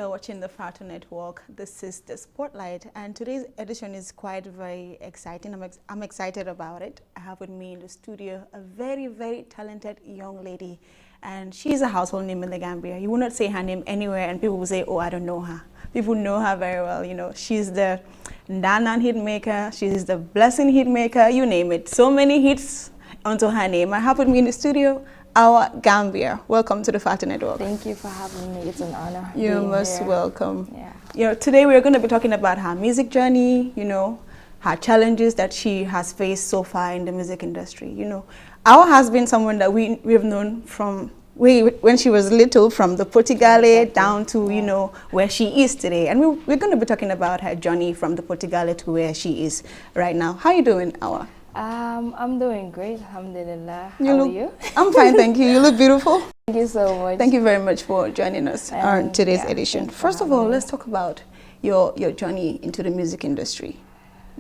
are watching the Fata Network. This is the Spotlight, and today's edition is quite very exciting. I'm excited about it. I have with me in the studio a very, very talented young lady, and she's a household name in the Gambia. You will not say her name anywhere, and people will say, "Oh, I don't know her." People know her very well. You know, she's the Ndanan hit maker. She's the Blessing hit maker. You name it. So many hits onto her name. I have with me in the studio Awa Gambia. Welcome to the Fata Network. Thank you for having me. It's an honor. You're most welcome. Yeah. You know, today we're going to be talking about her music journey, you know, her challenges that she has faced so far in the music industry. You know, Awa has been someone that we've known from when she was little, from the Portigale down to, you know, where she is today. And we're going to be talking about her journey from the Portigale to where she is right now. How are you doing, Awa? I'm doing great, alhamdulillah. How are you? I'm fine, thank you. You look beautiful. Thank you so much. Thank you very much for joining us on today's edition. First of all, let's talk about your journey into the music industry,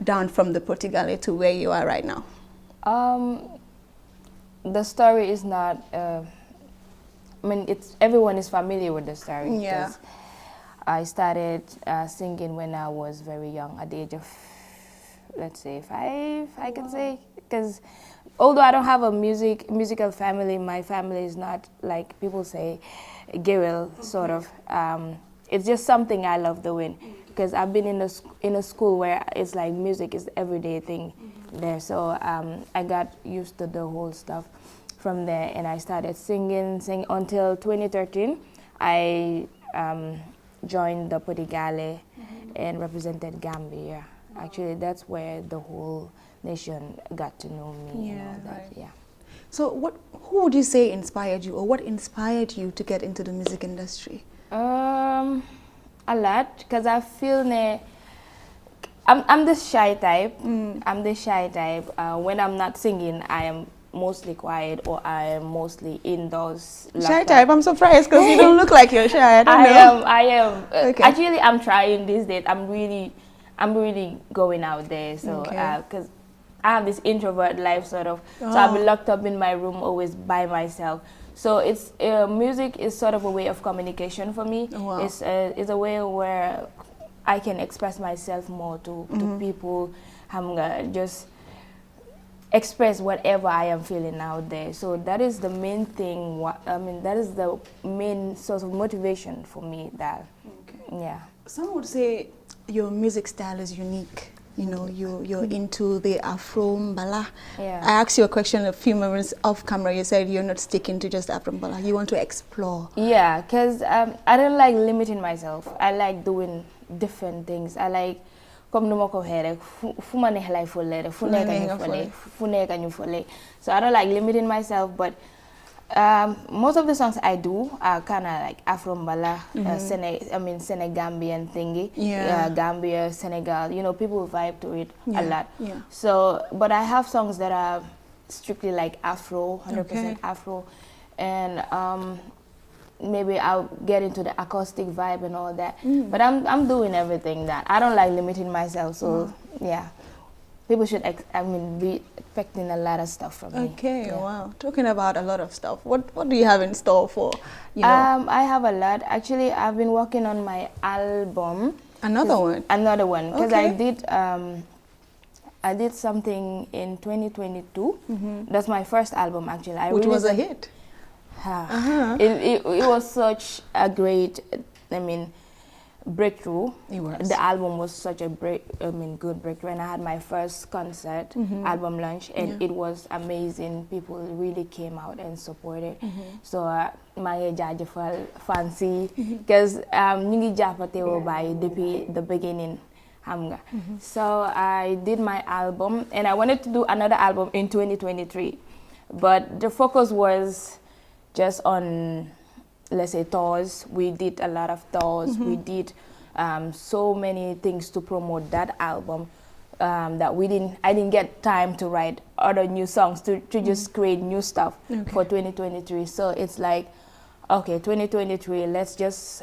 down from the Portigale to where you are right now. The story is not, I mean, everyone is familiar with the story. Yeah. I started singing when I was very young, at the age of, let's say 5, I can say, because although I don't have a musical family, my family is not like people say, guerrilla sort of. It's just something I love doing, because I've been in a school where it's like music is the everyday thing there. So I got used to the whole stuff from there, and I started singing until 2013. I joined the Portigale and represented Gambia. Actually, that's where the whole nation got to know me. Yeah, and all that. right. Yeah. So who would you say inspired you, or what inspired you to get into the music industry? A lot, because I feel I'm the shy type. I'm the shy type. When I'm not singing, I am mostly quiet, or I am mostly indoors. Shy type? I'm surprised, because you don't look like you're shy. I am. Okay. Actually, I'm trying these days. I'm really going out there, so because I have this introvert life sort of, so I've been locked up in my room always by myself. So it's music is sort of a way of communication for me. Wow. It's a way where I can express myself more to people. I'm gonna just express whatever I am feeling out there. So that is the main thing. That is the main source of motivation for me. Yeah. Some would say your music style is unique. You know, you're into the Afro Mbala. Yeah. I asked you a question a few moments off camera. You said you're not sticking to just Afro Mbala. You want to explore. Yeah, because I don't like limiting myself. I like doing different things. I like, comme no ko here, fu ma neex lay folle, fu nekk ñu folle. So I don't like limiting myself, but most of the songs I do are kind of like Afro Mbala, Senegambian thingy, Gambia, Senegal. You know, people vibe to it a lot. Yeah. So, but I have songs that are strictly like Afro, 100% Afro, and maybe I'll get into the acoustic vibe and all that. But I'm doing everything that I don't like limiting myself. So yeah. People should, be expecting a lot of stuff from me. Okay, yeah. Wow. Talking about a lot of stuff, what do you have in store for, you know? I have a lot. Actually, I've been working on my album. Another one? Another one, because I did something in 2022. That's my first album, actually. Which was a hit. It was such a great, breakthrough. It was. The album was such a good breakthrough, and I had my first concert, album launch, and it was amazing. People really came out and supported. So my jaajëfal fancy, because ñu ngi jàppateewoo by depuis the beginning. So I did my album, and I wanted to do another album in 2023, but the focus was just on, let's say, tours. We did a lot of tours. We did so many things to promote that album that I didn't get time to write other new songs to just create new stuff for 2023. So it's like, okay, 2023, let's just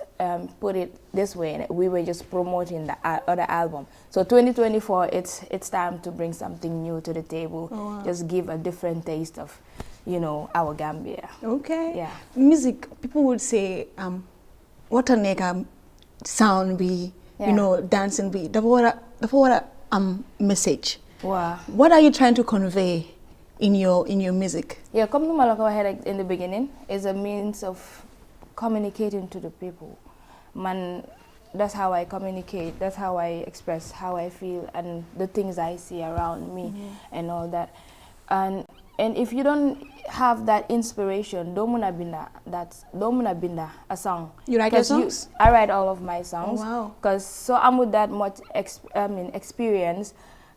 put it this way. We were just promoting the other album. So 2024, it's time to bring something new to the table. Just give a different taste of, Awa Gambia. Okay. Yeah. Music, people would say, what a nigga sound be, you know, dancing be. The water message. Wow. What are you trying to convey in your music? Yeah, come to Malaka in the beginning is a means of communicating to the people. Man, that's how I communicate. That's how I express how I feel and the things I see around me and all that. And if you don't have that inspiration, don't wanna binda a song. You write your songs? I write all of my songs. Oh, wow. Cause so I'm with that much experience.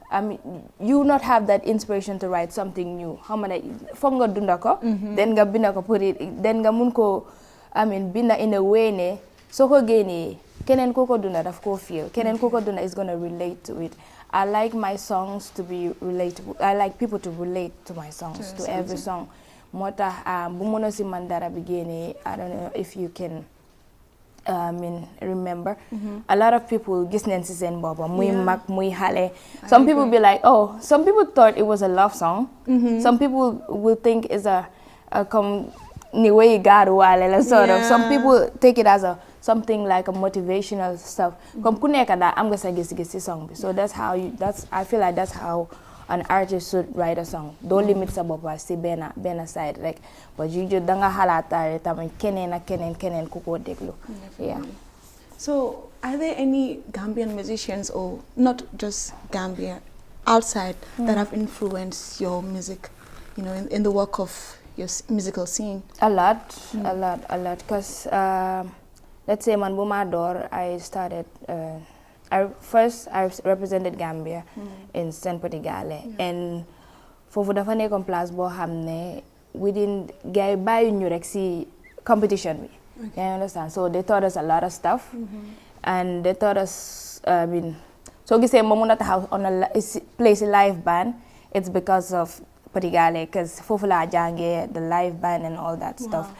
I mean, you not have that inspiration to write something new. How many fonga dundako? Then ga binda ko put it. Then ga munko. I mean, binda in a way ne. So ko geni. Kenen koko dunda daf ko feel. Kenen koko dunda is gonna relate to it. I like my songs to be relatable. I like people to relate to my songs, to every song. Mota bumono si mandara bigeni. I don't know if you can remember. A lot of people gisnen si sen boba muy mak muy hale. Some people be like, oh, some people thought it was a love song. Some people will think it's a niwe garu wale sort of. Some people take it as something like a motivational stuff. Kom kuneka da am gasa gisi song. So I feel like that's how an artist should write a song. Don't limit sa boba si bena side like, but you just danga halata tamen kenen kuko deglo. Yeah. So are there any Gambian musicians, or not just Gambia, outside that have influenced your music, you know, in the work of your musical scene? A lot. Cause let's say man Bumador, I started. I represented Gambia in Saint Potigale, and for dafa nekon place bo xamne within gay bayu ñu rek ci competition bi. You understand? So they taught us a lot of stuff, and they taught us. I mean, so gisee mo mëna taxaw on a place live band. It's because of Potigale, because fofu la jangé the live band and all that stuff.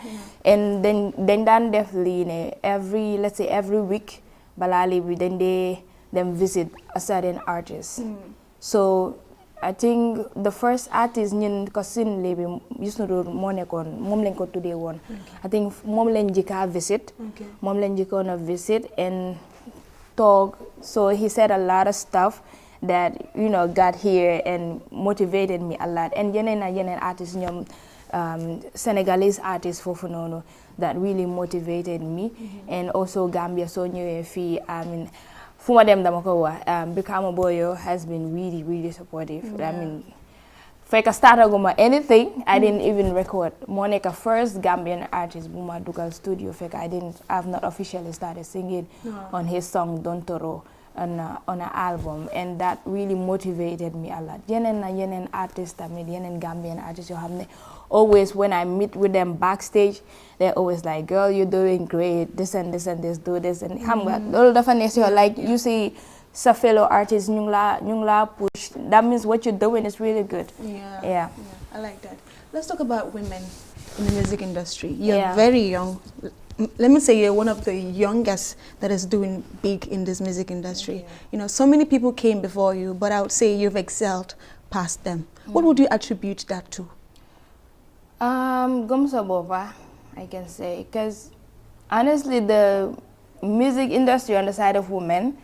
And then dan def li ne every week. Balali we then they visit a certain artist. So I think the first artist ñun ko sin lebi used to do mo nekon mom lañ ko tudé won. I think mom lañ jika visit. Mom lañ jikona visit and talk. So he said a lot of stuff that, you know, got here and motivated me a lot. And yenen artists ñom Senegalese artists fofu nono that really motivated me, and also Gambia so ñëwé fi I mean fuma dem dama ko wax Brikama Boyo has been really supportive. I mean fekk startaguma anything, I didn't even record. Monica first Gambian artist buma dugal studio fekk I've not officially started singing on his song Don Toro on an album, and that really motivated me a lot. Yenen artists yenen Gambian artists you have always when I meet with them backstage, they're always like, girl, you're doing great, this and this and this, do this and all the funniest like you see sa fellow artists ñu la push. That means what you're doing is really good. Yeah. I like that. Let's talk about women in the music industry. You're very young. Let me say you're one of the youngest that is doing big in this music industry. You know, so many people came before you, but I would say you've excelled past them. What would you attribute that to? Gomsobova, I can say, because honestly, the music industry on the side of women,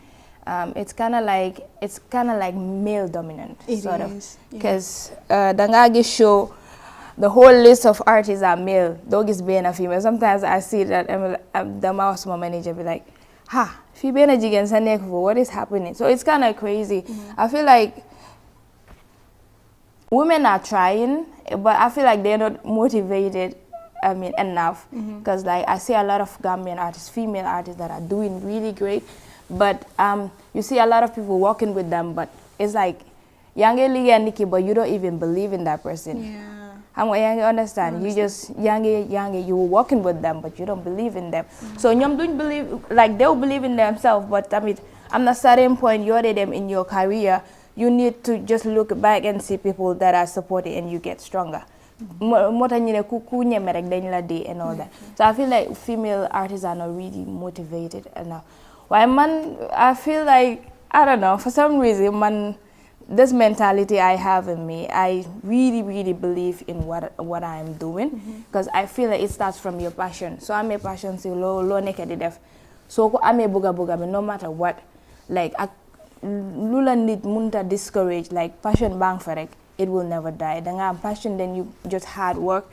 it's kind of like male dominant, sort of, because Dangagi show. The whole list of artists are male. Dog is being a female. Sometimes I see that the mouse my manager be like, "Ha, if you being a jigen what is happening?" So it's kind of crazy. I feel like women are trying, but I feel like they're not motivated. I mean, enough, because like I see a lot of Gambian artists, female artists that are doing really great, but you see a lot of people working with them, but it's like Yange Liga Nikki, but you don't even believe in that person. I'm going to understand. You just you were working with them, but you don't believe in them. So you don't believe, like they'll believe in themselves, but I mean, at a certain point, you're them in your career. You need to just look back and see people that are supporting, and you get stronger. And all that. So I feel like female artists are not really motivated enough. Why man? I feel like I don't know. For some reason, man. This mentality I have in me, I really believe in what I'm doing, because I feel like it starts from your passion. So I'm a passion, so low naked def. so ko amé buga bi no matter what like ak lula nit munta discourage like passion bang fa rek it will never die danga am passion then you just work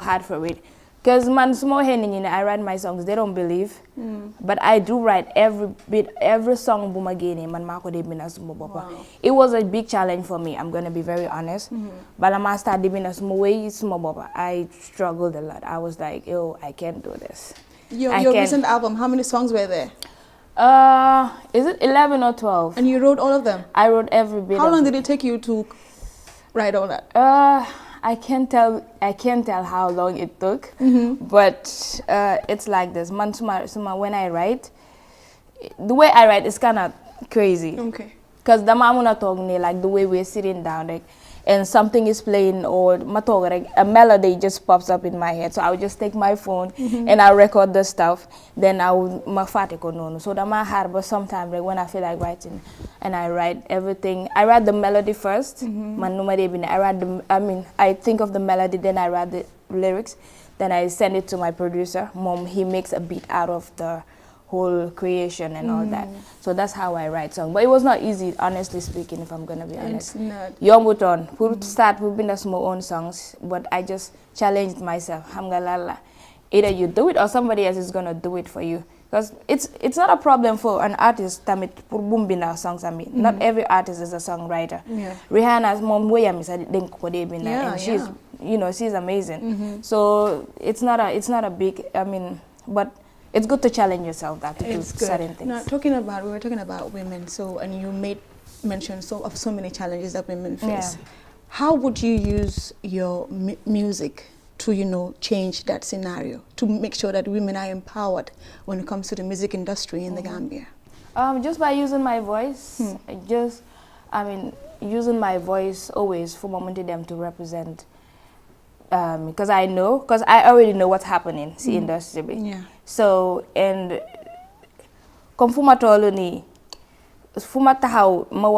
hard for it. Because man, small henning, I write my songs, they don't believe. But I do write every song bumagini, man mako de bina sumo bopa. It was a big challenge for me, I'm gonna be very honest. But I'm start de bina sumo way sumo bopa. I struggled a lot. I was like, yo, I can't do this. Your recent album, how many songs were there? Is it 11 or 12? And you wrote all of them? I wrote every bit. How long did it take you to write all that? I can't tell how long it took, but it's like this. Man, suma when I write, the way I write is kind of crazy. Okay. Because the mamuna talk like the way we're sitting down, like, and something is playing or like, a melody just pops up in my head. So I would just take my phone and I record the stuff. Then I would no. So that's hard, but sometimes like, when I feel like writing, and I write everything. I write the melody first. I think of the melody, then I write the lyrics. Then I send it to my producer. Mom, he makes a beat out of the whole creation and all that. So that's how I write songs. But it was not easy, honestly speaking, if I'm gonna be honest. It's not. Yombuton, to start, we've been my own songs, but I just challenged myself. Either you do it or somebody else is gonna do it for you. Because it's not a problem for an artist to make songs. Not every artist is a songwriter. Yeah. Rihanna's mom, she's amazing. So it's not a big, but it's good to challenge yourself to do certain things. Now, we were talking about women, and you made mention of so many challenges that women face. Yeah. How would you use your music to, change that scenario, to make sure that women are empowered when it comes to the music industry in the Gambia? Just by using my voice. Using my voice always for them to represent. Because I already know what's happening in the industry. Yeah. So, and come fuma tahaw ma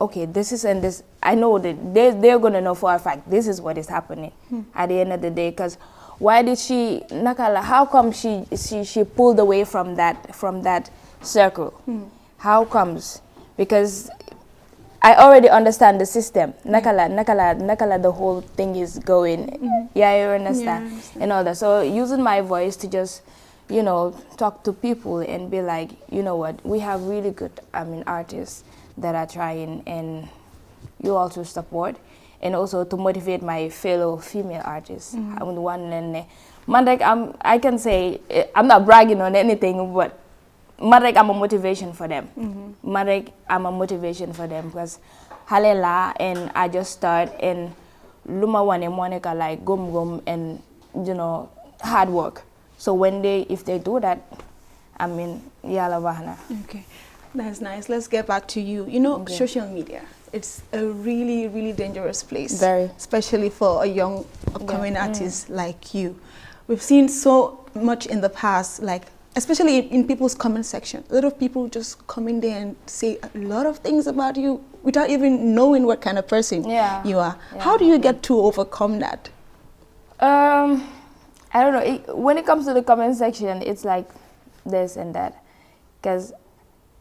okay, this is and this, I know that they're gonna know for a fact this is what is happening at the end of the day. Because why did she nakala? How come she pulled away from that circle? How comes? Because I already understand the system. Nakala, the whole thing is going. Yeah, you understand? Yeah, and all that. So using my voice to just, talk to people and be like, you know what, we have really good, artists that are trying, and you also support, and also to motivate my fellow female artists. I'm the one, and I can say, I'm not bragging on anything, but I'm a motivation for them. I'm a motivation for them because halela, and I just start, and luma wane Monica like gum and hard work. So if they do that, yalla bahna. Okay, that's nice. Let's get back to you. Social media, it's a really, really dangerous place. Very. Especially for a young upcoming artist like you. We've seen so much in the past, especially in people's comment section. A lot of people just come in there and say a lot of things about you without even knowing what kind of person you are. Yeah. How do you get to overcome that? I don't know. When it comes to the comment section, it's like this and that. Because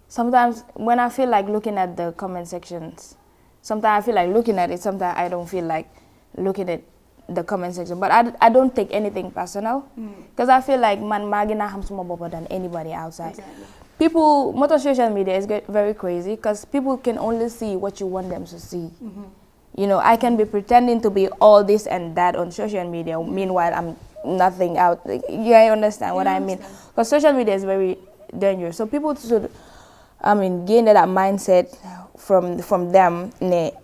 sometimes when I feel like looking at the comment sections, sometimes I feel like looking at it, sometimes I don't feel like looking at the comment section. But I don't take anything personal. Because I feel like man magina hamsuma bobo than anybody outside. Exactly. People, social media is very crazy because people can only see what you want them to see. I can be pretending to be all this and that on social media. Meanwhile, I'm nothing out. You understand what I mean? Because social media is very dangerous. So people should, gain that mindset from them.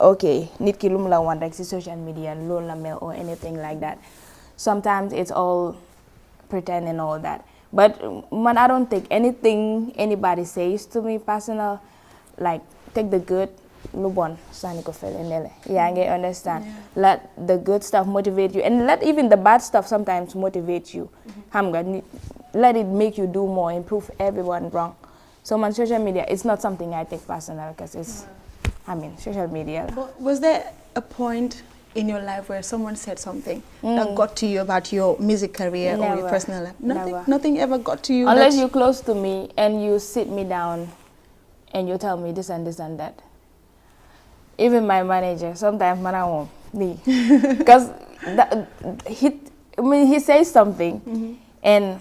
Okay, need kilumla one like social media, lola mail or anything like that. Sometimes it's all pretend and all that. But man, I don't take anything anybody says to me personal. Like take the good. Lubon, yeah, I understand. Yeah. Let the good stuff motivate you, and let even the bad stuff sometimes motivate you. Let it make you do more, improve everyone wrong. So on social media, it's not something I take personal because it's, social media. But was there a point in your life where someone said something that got to you about your music career or your personal life? Nothing ever got to you? Unless you're close to me and you sit me down and you tell me this and this and that. Even my manager, sometimes man I won't me. Because he says something and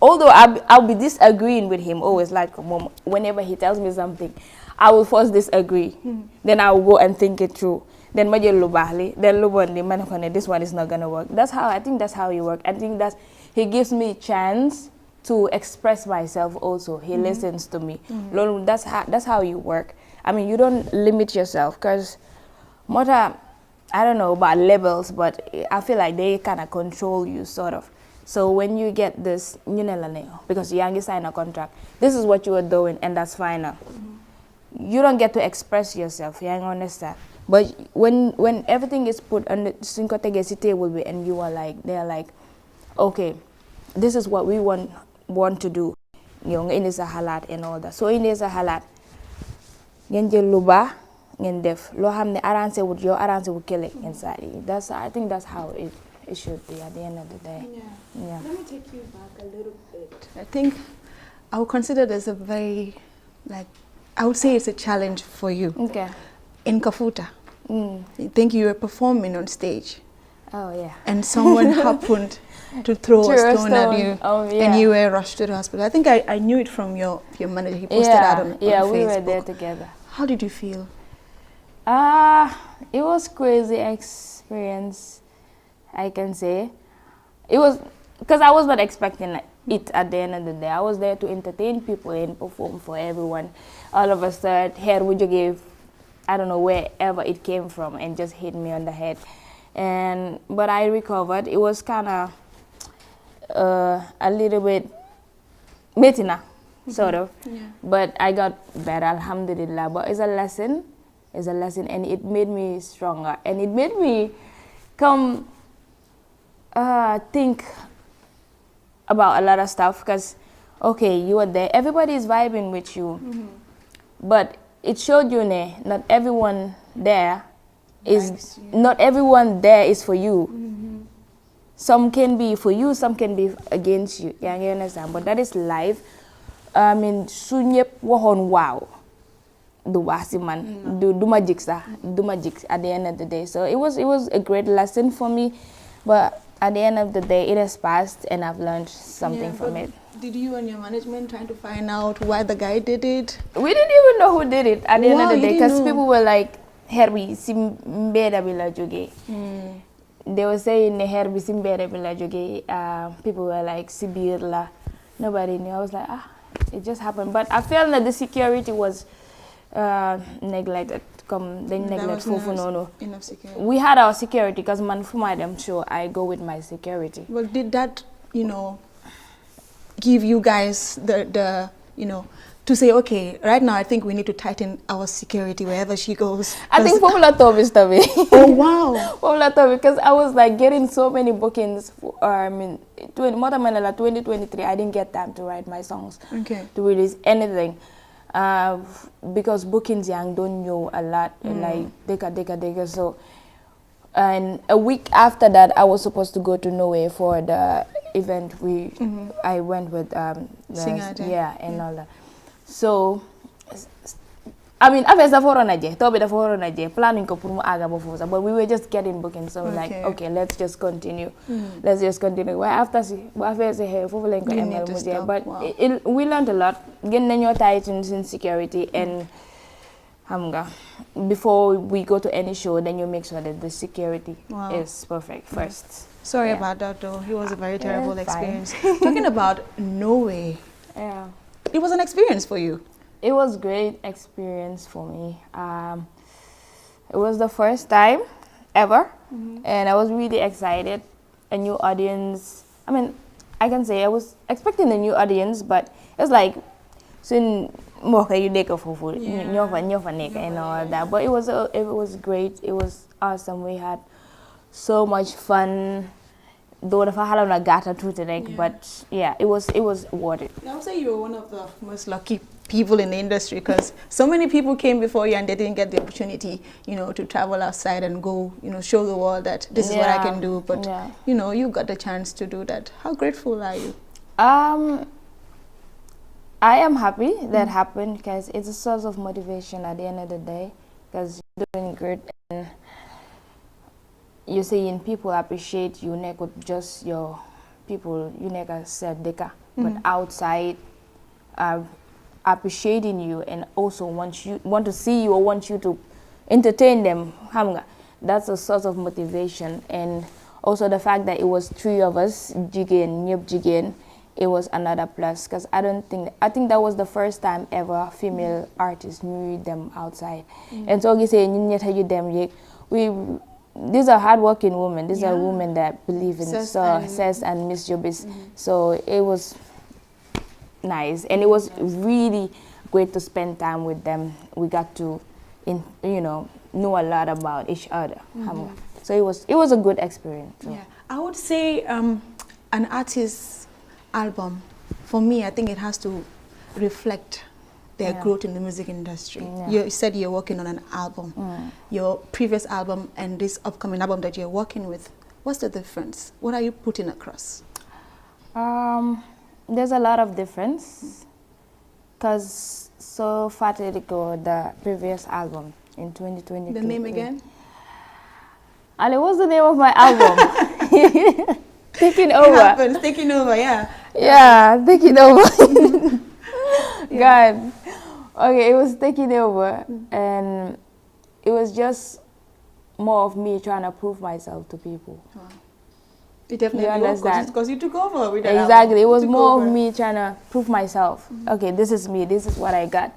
although I'll be disagreeing with him always, like whenever he tells me something, I will first disagree. Then I will go and think it through. Then this one is not gonna work. I think that's how he works. I think that he gives me a chance to express myself also. He listens to me. That's how you work. I mean, you don't limit yourself, because I don't know about levels, but I feel like they kind of control you, sort of. So when you get this, because you sign a contract, this is what you are doing, and that's final. You don't get to express yourself, you understand? But when everything is put on the table and you are like, they're like, okay, this is what we want to do. In is a halat and all that. So in is a halat. Ngeen jël lu baax ngeen def loo xam ne arrangé wut yow arrangé wut kële inside. I think that's how it should be at the end of the day. Yeah. Let me take you back a little bit. I think I would consider this a very, I would say it's a challenge for you. Okay. In Kafuta, I think you were performing on stage. Oh yeah. And someone happened to throw a stone at you, and you were rushed to the hospital. I think I knew it from your manager. He posted that on Facebook. We were there together. How did you feel? It was crazy experience, I can say. It was because I was not expecting it at the end of the day. I was there to entertain people and perform for everyone. All of a sudden, here we gave, I don't know wherever it came from, and just hit me on the head. But I recovered. It was kind of a little bit metina, sort of. Yeah. But I got better, alhamdulillah. But it's a lesson, and it made me stronger, and it made me come think about a lot of stuff. Because, okay, you are there, everybody is vibing with you, but it showed you not everyone there is for you. Some can be for you, some can be against you. Yeah, you understand? But that is life. I mean, sunyep wahon wow. Do magic at the end of the day. So it was a great lesson for me. But at the end of the day, it has passed, and I've learned something from it. Did you and your management try to find out why the guy did it? We didn't even know who did it at the end of the day, because people were like, Herbi simbeda bila joge. They were saying Herbi simbeda bila joge. People were like sibir la. Nobody knew. I was like, it just happened. But I felt that the security was neglected. They neglect enough security. We had our security, because man for I'm sure I go with my security. Well, did that, give you guys the to say, okay, right now I think we need to tighten our security wherever she goes? I think Popular Top is the way. Oh wow. Popular Top, because I was like getting so many bookings. I mean, 2023, I didn't get time to write my songs, to release anything. Because bookings young don't know a lot, like deka. So, and a week after that, I was supposed to go to Norway for the event. I went with all that. So, I mean, planning but we were just getting bookings. So like, okay, let's just continue. Well, after but we learned a lot. Getting your titles in security, and before we go to any show, then you make sure that the security is perfect first. Sorry about that, though. It was a very terrible experience. Talking about Norway. Yeah. It was an experience for you. It was a great experience for me. It was the first time ever, and I was really excited. A new audience. I mean, I can say I was expecting a new audience, but it was like, soon more you and all that. But it was great. It was awesome. We had so much fun. Though the but yeah, it was worth it. I would say you were one of the most lucky people in the industry, because so many people came before you and they didn't get the opportunity, you know, to travel outside and go, you know, show the world that this is what I can do. But, you know, you got the chance to do that. How grateful are you? I am happy that happened, because it's a source of motivation at the end of the day, because you're doing great and you're seeing people appreciate you, not just your people, you never said deka, but outside appreciating you and also want to see you or want you to entertain them. That's a source of motivation. And also the fact that it was 3 of us, Jigen, Nyep Jigen, it was another plus, because I think that was the first time ever female artists knew them outside. And so you say these are hardworking women. These are women that believe in success and miss your business. So it was nice, and it was really great to spend time with them. We got to, know a lot about each other. So it was a good experience. So. Yeah, I would say an artist's album, for me, I think it has to reflect their growth in the music industry. You said you're working on an album. Your previous album and this upcoming album that you're working with, what's the difference? What are you putting across? There's a lot of difference, because so Fatidico, the previous album in 2022. The name again? Ali, what's the name of my album? Taking Over. It happens, Taking Over, yeah. Yeah, Taking Over. God. Okay, it was Taking Over, and it was just more of me trying to prove myself to people. Wow. You definitely understand, because you took over with that exactly album. It was more of me trying to prove myself. Okay, this is me, this is what I got.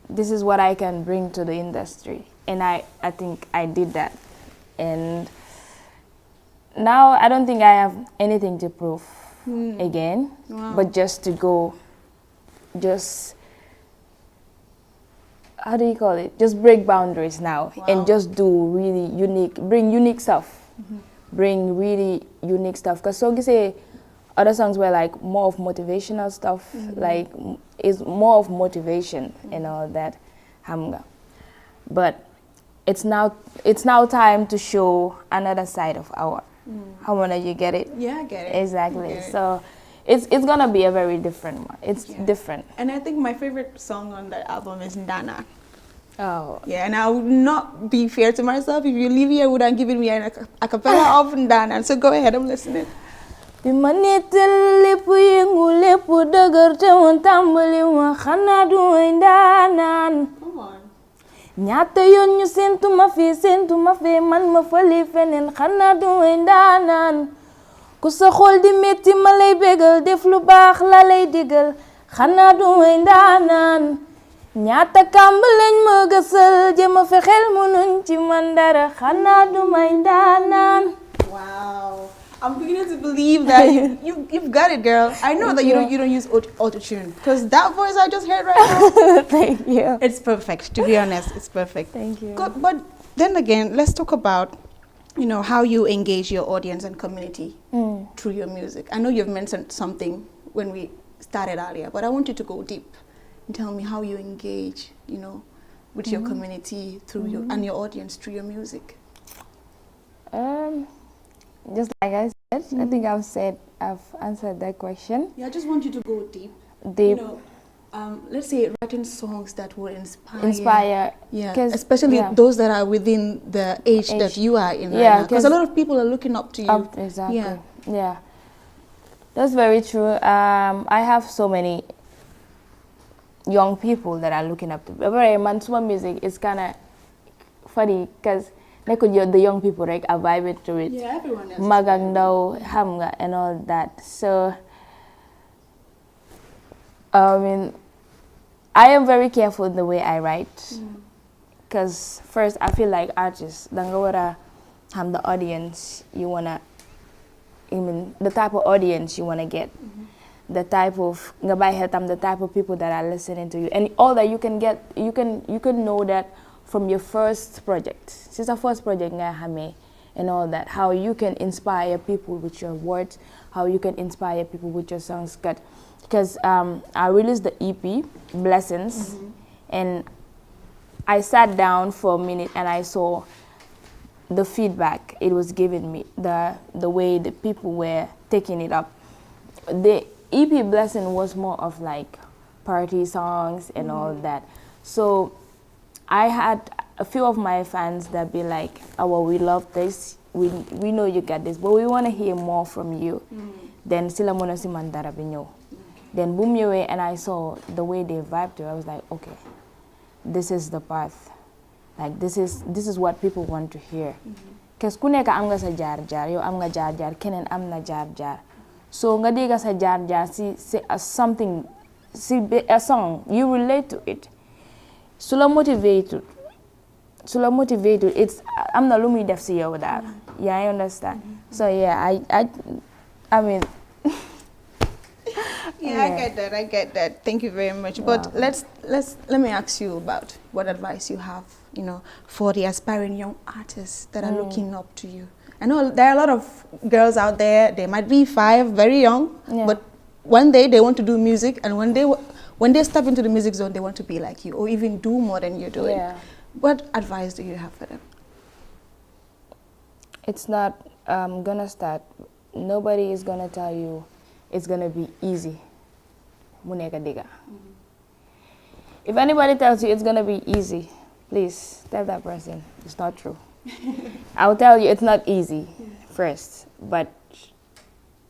This is what I can bring to the industry, and I think I did that. And now I don't think I have anything to prove again. But just to go, how do you call it, just break boundaries now. And just do really bring unique stuff. Bring really unique stuff, because so you say other songs were like more of motivational stuff, like is more of motivation and all that. But it's now time to show another side of Awa. How many you get it? Yeah, I get it. Exactly. Get it. So it's gonna be a very different one. It's different. And I think my favorite song on that album is Ndana. Oh. Yeah, and I would not be fair to myself if you leave here without giving me a cappella of Ndana. So go ahead, I'm listening. Come on. Nyata yon ñu sentuma fi man ma fali fenen xana du ndanan ku sa xol di metti ma lay bégal def lu baax la lay digal xana du ndanan ñaata kamb lañ ma gësal jëma fexel mënuñ ci man dara xana du ndanan. Wow, I'm beginning to believe that you've got it, girl. I know that you don't use auto-tune, because that voice I just heard right now. Thank you. It's perfect. To be honest, it's perfect. Thank you. Good, but then again, let's talk about, how you engage your audience and community through your music. I know you've mentioned something when we started earlier, but I want you to go deep and tell me how you engage, with your community through and your audience through your music. Just like I said, I think I've answered that question. Yeah, I just want you to go deep. Let's say writing songs that will inspire. Yeah, especially those that are within the age that you are in right now. Because a lot of people are looking up to you. Exactly. Yeah. That's very true. I have so many young people that are looking up to me. Very Mansua music is kind of funny, because the young people are vibing to it. Yeah, everyone else. Magangdaw, hamga, and all that. So, I am very careful in the way I write. Because first, I feel like artists, the audience you wanna, the type of audience you wanna get, the type of the type of people that are listening to you, and all that you can get. You can know that from your first project. Since our first project, and and all that. How you can inspire people with your words, how you can inspire people with your songs. Because I released the EP, Blessings, and I sat down for a minute and I saw the feedback it was giving me, the way the people were taking it up. The EP Blessing was more of like party songs and all that. So I had a few of my fans that be like, oh, well, we love this, we know you got this, but we want to hear more from you. Then sila muna si Mandara binyo. Then boom away, and I saw the way they vibed to it. I was like, okay, this is the path. Like this is what people want to hear. Because kuneka am nga sa jar jar, yo am nga jar jar, kenen am na jar jar. So nga diga sa jar jar si something, si a song, you relate to it. Sula motivated, it's I'm not lumi def si yow that. Yeah, I understand. So yeah, I mean. Yeah, I get that. Thank you very much. Wow. But let me ask you about what advice you have, for the aspiring young artists that are looking up to you. I know there are a lot of girls out there. They might be 5, very young, but one day they want to do music, and when they step into the music zone, they want to be like you, or even do more than you're doing. Yeah. What advice do you have for them? It's not gonna start. Nobody is gonna tell you it's gonna be easy. Muneka diga. If anybody tells you it's gonna be easy, please tell that person it's not true. I'll tell you it's not easy first, but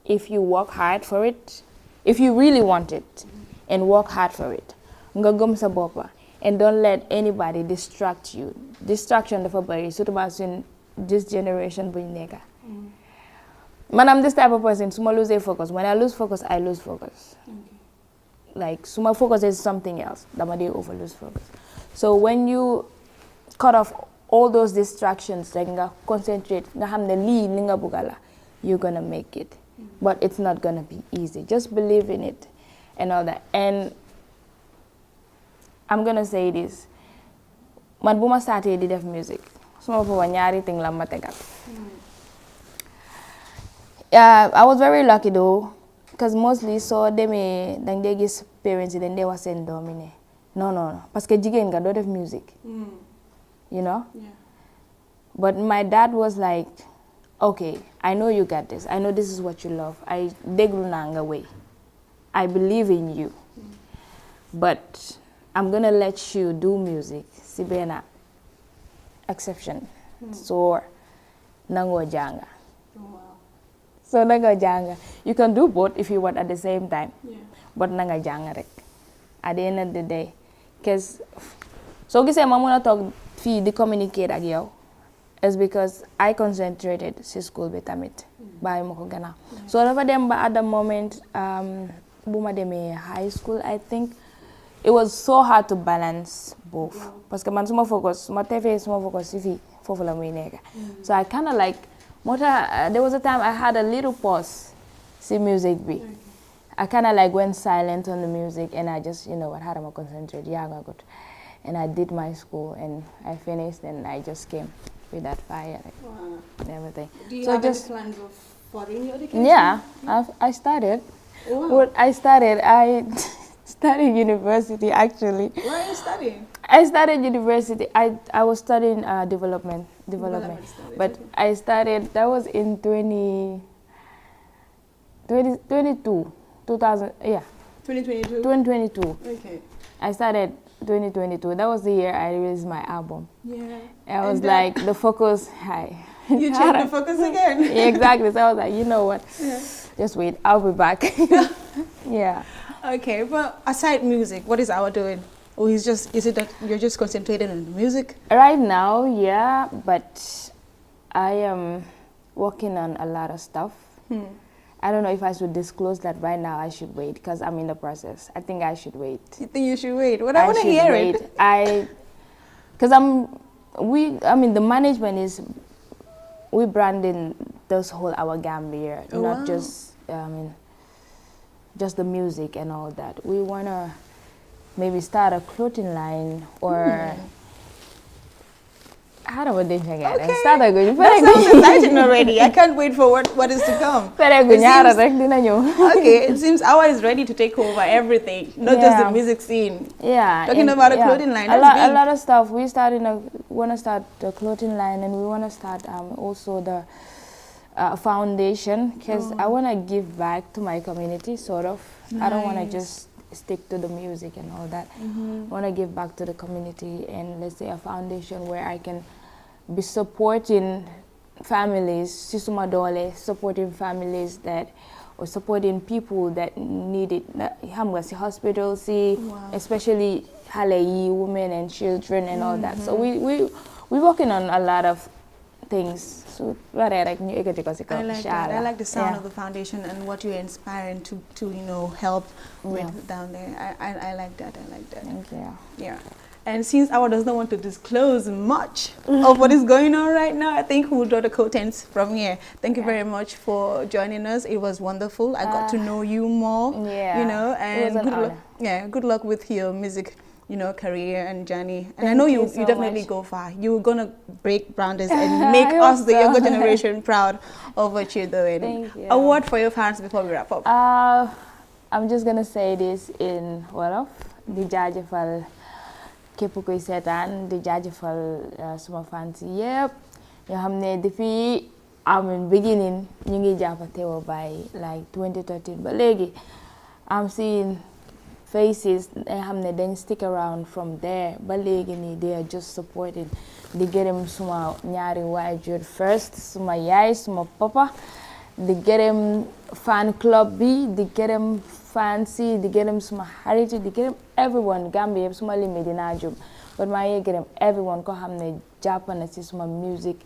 if you work hard for it, if you really want it, and work hard for it, nga gom sa bopa, and don't let anybody distract you. Distraction of a body, so in this generation, buneka. Man, I'm this type of person. Suma lose focus. When I lose focus, I lose focus. Like suma focus is something else. Damade over lose focus. So when you cut off all those distractions, like nga concentrate, nga hamne li linga bugala, you're gonna make it. But it's not gonna be easy. Just believe in it, and all that. And I'm gonna say this. Man buma started di def music. Suma po nyari ting la mategat. Yeah, I was very lucky though, because mostly so they gis parents then they was send domine. No. Parce que jigen ga do def music. You know? Yeah. But my dad was like, okay, I know you got this. I know this is what you love. I deglu nanga way. I believe in you. But I'm gonna let you do music. Sibena exception. So nango janga. So nanga janga. You can do both if you want at the same time. Yeah. But nanga janga rek. At the end of the day. Because so gise mamuna talk fi di communicate ag yow is because I concentrated si school betamit. Bayi mo ko gana. So dafa dem ba at the moment buma deme high school, I think it was so hard to balance both. Parce que man suma focus, ma tefe suma focus si fofu la muy neka. So I kind of like there was a time I had a little pause, see music be. I kind of like went silent on the music, and I just, what, how am I concentrate? Yeah, I got. And I did my school, and I finished, and I just came with that fire and everything. Do you have any plans of following your education? Yeah, I started. Wow. Well, I studied university actually. Where are you studying? I started university. I was studying development, but okay. I started. That was in 2022. 2000. Yeah. 2022. 2022. Okay. I started 2022. That was the year I released my album. Yeah. I was like the focus high. You changed the focus again. Yeah, exactly. So I was like, you know what? Yeah. Just wait. I'll be back. Yeah. Okay, but aside music, what is Awa doing? Or is it that you're just concentrated on the music? Right now, yeah, but I am working on a lot of stuff. I don't know if I should disclose that right now. I should wait because I'm in the process. I think I should wait. You think you should wait? Well, I want to hear it. Because the management is, we branding this whole Awa Gambia, not just, just the music and all that. We want to maybe start a clothing line or How do we Okay. That sounds exciting already. I can't wait for what is to come. Okay, it seems Awa is ready to take over everything, not just the music scene. Yeah. Talking about a clothing line, a lot of stuff. We want to start the clothing line, and we want to start also the foundation, because I want to give back to my community, sort of. Nice. I don't want to just stick to the music and all that. I want to give back to the community, and let's say a foundation where I can be supporting families, supporting families or supporting people that need it. Hospitals, especially women and children and all that. So we're working on a lot of things. So I like that. I like the sound of the foundation and what you're inspiring to help with down there. I like that. Thank you. Yeah. And since Awa does not want to disclose much of what is going on right now, I think we'll draw the curtains from here. Thank you very much for joining us. It was wonderful. I got to know you more. Yeah. And good luck. Good luck with your music, career and journey. And I know you definitely go far. You're gonna break boundaries and make us, the younger generation, proud of what you're doing. Thank you. A word for your fans before we wrap up. I'm just gonna say this in Wolof. Di jaajëfal képp kuy seetaan, di jaajëfal suma fans yépp ñoo xam ne depuis beginning ñu ngi jàppa Teewa by like 2013 ba léegi. I'm seeing faces nga xam ne dañ stick around from there ba léegi nii they are just supporting. Di gërëm suma ñaari waajur first, suma yaay, suma papa. Di gërëm fan club bi, di gërëm fancy, di gërëm suma xarit, di gërëm everyone Gambia yëpp suma limee dinaa jum, but maa ngi gërëm everyone ko xam ne jàpp na ci suma music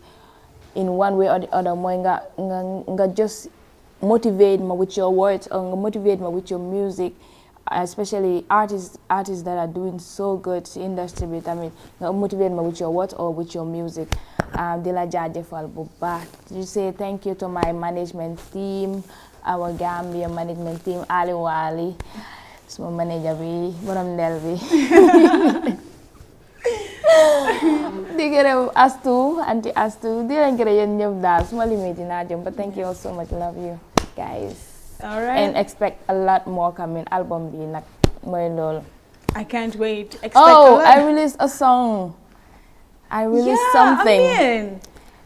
in one way or the other. Mooy nga just motivate ma with your words or nga motivate ma with your music, especially artists that are doing so good in industry bi tamit nga motivate ma with your words or with your music. Di la jaajëfal bu baax. You say thank you to my management team, Awa Gambia management team, Ali Wali, suma manager bi, borom ndel bi. Di gërëm Anti Astu, di leen gërëm yéen ñëpp daal, suma limee dinaa jëm, but thank you all so much, love you guys. All right. And expect a lot more coming. Album bi nag mooy loolu. I can't wait. Expect a lot. I released a song. I released something. I mean.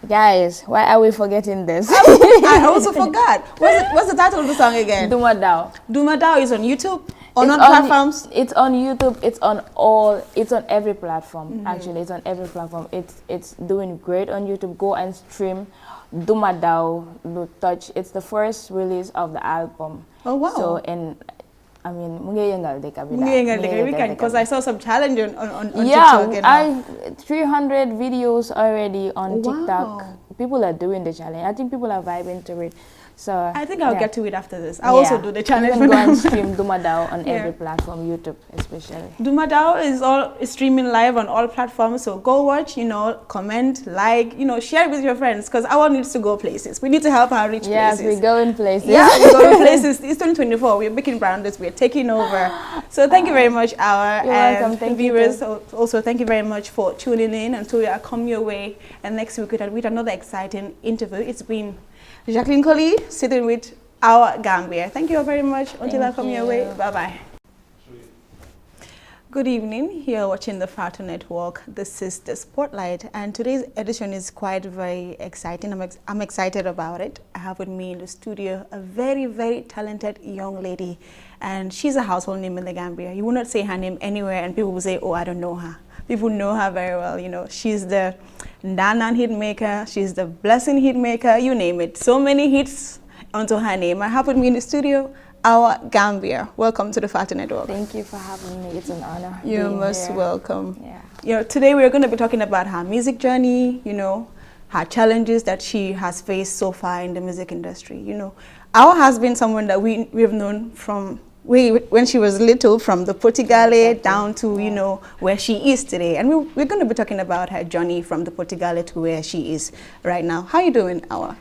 Guys, why are we forgetting this? I also forgot. What's the title of the song again? Duma Daw. Duma Daw is on YouTube? On platforms? It's on YouTube. It's on every platform. Actually, it's on every platform. It's doing great on YouTube. Go and stream Duma Daw, Touch. It's the first release of the album. Oh wow. So I mean, because I saw some challenge on TikTok. Yeah, 300 videos already on TikTok. People are doing the challenge. I think people are vibing to it. So I think I'll get to it after this. I'll also do the challenge. You can go and stream Duma Daw on every platform, YouTube especially. Duma Daw is streaming live on all platforms. So go watch, comment, like, share it with your friends, because Awa needs to go places. We need to help her reach places. Yes, we go in places. Yeah, we go in places. It's 2024. We're making boundaries. We're taking over. So thank you very much, Awa. You're welcome. Thank viewers, you. Also, thank you very much for tuning in. Until I come your way. And next week, we'll with another exciting interview. It's been Zackline Colley sitting with Awa Gambia. Thank you all very much. Until I come your way. Bye-bye. Good evening. You're watching the Fata Network. This is the Spotlight, and today's edition is quite very exciting. I'm excited about it. I have with me in the studio a very, very talented young lady, and she's a household name in the Gambia. You will not say her name anywhere, and people will say, "Oh, I don't know her." People know her very well. She's the Danan hit maker. She's the Blessing hit maker. You name it. So many hits onto her name. I have with me in the studio Awa Gambia. Welcome to the Fata Network. Thank you for having me. It's an honor. You're most welcome. Yeah. Today we're going to be talking about her music journey, her challenges that she has faced so far in the music industry. Awa has been someone that we've known from when she was little, from the Portigale down to, where she is today. And we're going to be talking about her journey from the Portigale to where she is right now. How are you doing, Awa?